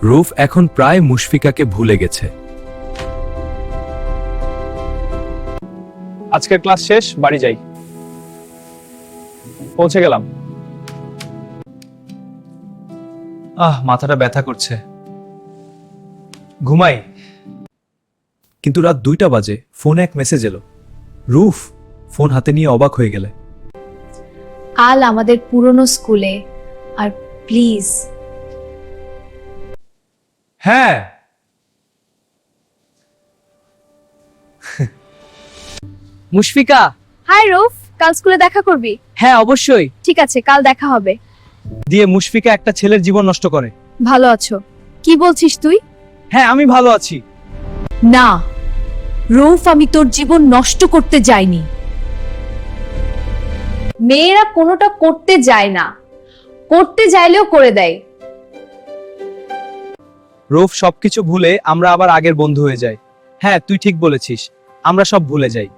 Roof এখন প্রায় মুশফিকাকে ভুলে গেছে। আজকের ক্লাস শেষ, বাড়ি যাই। পৌঁছে গেলাম। মাথাটা ব্যথা করছে, ঘুমাই। কিন্তু রাত 2টা বাজে ফোনে এক মেসেজ এলো। রুফ ফোন হাতে নিয়ে অবাক হয়ে গেলে। কাল আমাদের পুরনো স্কুলে, আর প্লিজ। হ্যাঁ, মুশফিকা। হাই রুফ, কাল স্কুলে দেখা করবি? হ্যাঁ অবশ্যই। ঠিক আছে, কাল দেখা হবে। দিয়ে মুশফিকা একটা ছেলের জীবন নষ্ট করে। ভালো আছো? কি বলছিস তুই? হ্যাঁ, আমি ভালো আছি। না রুফ, আমি তোর জীবন নষ্ট করতে যাইনি। মেয়েরা কোনোটা করতে যায় না, করতে চাইলেও করে দেয়। রুফ, সবকিছু ভুলে আমরা আবার আগের বন্ধু হয়ে যাই। হ্যাঁ, তুই ঠিক বলেছিস, আমরা সব ভুলে যাই।